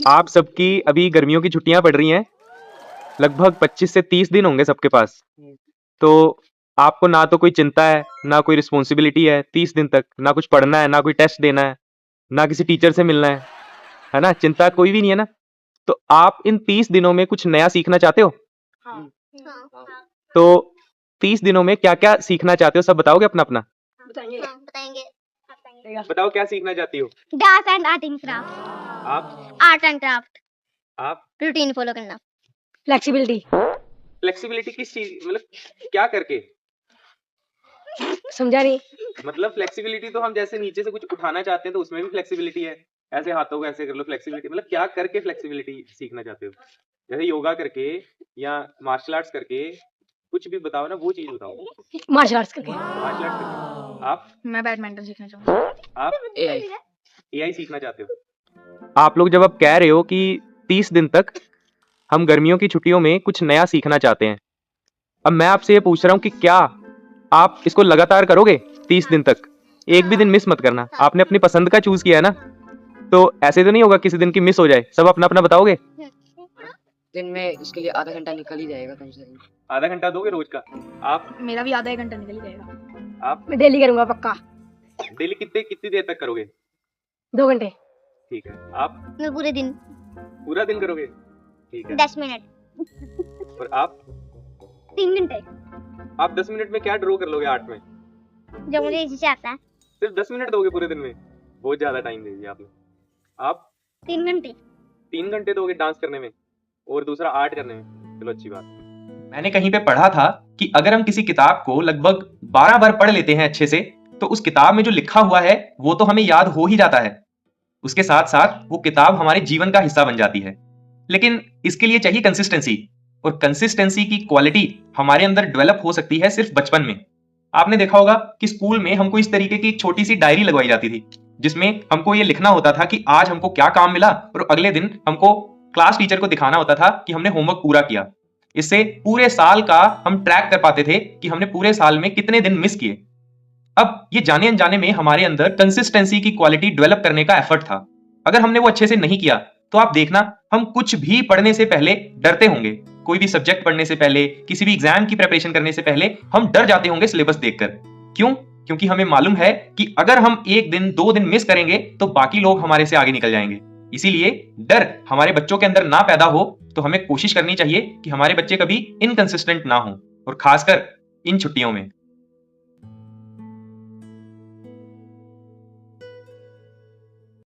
आप सबकी अभी गर्मियों की छुट्टियां पड़ रही हैं, लगभग 25 से 30 दिन होंगे सबके पास। तो आपको ना तो कोई चिंता है, ना कोई रिस्पॉन्सिबिलिटी है 30 दिन तक, ना कुछ पढ़ना है, ना कोई टेस्ट देना है, ना किसी टीचर से मिलना है ना? चिंता कोई भी नहीं है ना? तो आप इन 30 दिनों में कुछ नया सीखना चाहते हो? हाँ। तो 30 दिनों में क्या-क्या सीखना चाहते हो, सब बताओगे अपना-अपना? बताएंगे। बताएंगे। बताओ क्या सीखना चाहती हो? Dance and art and craft. आप? Art and craft. आप? रूटीन फॉलो करना। फ्लेक्सिबिलिटी। फ्लेक्सिबिलिटी किस चीज, मतलब क्या करके? समझा नहीं। मतलब फ्लेक्सिबिलिटी तो हम जैसे नीचे से कुछ उठाना चाहते हैं तो उसमें भी फ्लेक्सिबिलिटी है, ऐसे हाथों को ऐसे कर लो, फ्लेक्सिबिलिटी मतलब क्या करके फ्लेक्सिबिलिटी सीखना चाहते हो? जैसे योगा करके या मार्शल आर्ट्स करके, कुछ भी बताओ ना, वो चीज बताओ। मार्शल आर्ट्स करके। मार्शल आर्ट्स करके। आप? मैं बैडमिंटन सीखना चाहूंगा। आप? एआई सीखना चाहते हो? आप लोग जब अब कह रहे हो कि 30 दिन तक हम गर्मियों की छुट्टियों में कुछ नया सीखना चाहते हैं, अब मैं आपसे ये पूछ रहा हूँ कि क्या आप इसको लगातार करोगे 30 दिन तक? एक भी दिन मिस मत करना। आपने अपनी पसंद का चूज किया है ना, तो ऐसे तो नहीं होगा किसी दिन की मिस हो जाए। सब अपना अपना बताओगे। दिन में इसके लिए आधा घंटा निकल ही जाएगा कम से कम। आधा घंटा दोगे रोज का? आप? मेरा भी आधा एक घंटा निकल ही जाएगा। आप? मैं डेली करूंगा पक्का। डेली कितनी देर तक करोगे? 2 घंटे। ठीक है। आप? मैं पूरे दिन पूरा दिन करोगे? ठीक है। 10 मिनट। और आप? 3 घंटे। आप 10 मिनट में क्या ड्रॉ कर लोगे आर्ट में? जो मुझे इसी से आता है। सिर्फ 10 मिनट दोगे पूरे दिन में? बहुत ज्यादा टाइम दे दिया आपने। आप? 3 घंटे। 3 घंटे दोगे डांस करने में और दूसरा आर्ट करने में? चलो अच्छी बात। मैंने कहीं पे पढ़ा था कि अगर हम किसी किताब को लगभग 12 बार पढ़ लेते हैं अच्छे से, तो उस किताब में जो लिखा हुआ है वो तो हमें याद हो ही जाता है, उसके साथ साथ वो किताब हमारे जीवन का हिस्सा बन जाती है। लेकिन इसके लिए चाहिए कंसिस्टेंसी, और कंसिस्टेंसी की क्वालिटी हमारे अंदर डेवलप हो सकती है सिर्फ बचपन में। आपने देखा होगा कि स्कूल में हमको इस तरीके की छोटी सी डायरी लगवाई जाती थी, जिसमें हमको ये लिखना होता था कि आज हमको क्या काम मिला, और अगले दिन हमको क्लास टीचर को दिखाना होता था कि हमने होमवर्क पूरा किया। इससे पूरे साल का हम ट्रैक कर पाते थे कि हमने पूरे साल में कितने दिन मिस किए। अब ये जाने अनजाने में हमारे अंदर कंसिस्टेंसी की क्वालिटी डेवलप करने का एफर्ट था। अगर हमने वो अच्छे से नहीं किया तो आप देखना, हम कुछ भी पढ़ने से पहले डरते होंगे। कोई भी सब्जेक्ट पढ़ने से पहले, किसी भी एग्जाम की प्रिपरेशन करने से पहले हम डर जाते होंगे सिलेबस देखकर। क्यों? क्योंकि हमें मालूम है कि अगर हम 1 दिन 2 दिन मिस करेंगे तो बाकी लोग हमारे से आगे निकल जाएंगे। इसीलिए डर हमारे बच्चों के अंदर ना पैदा हो, तो हमें कोशिश करनी चाहिए कि हमारे बच्चे कभी इनकंसिस्टेंट ना हो, और खासकर इन छुट्टियों में।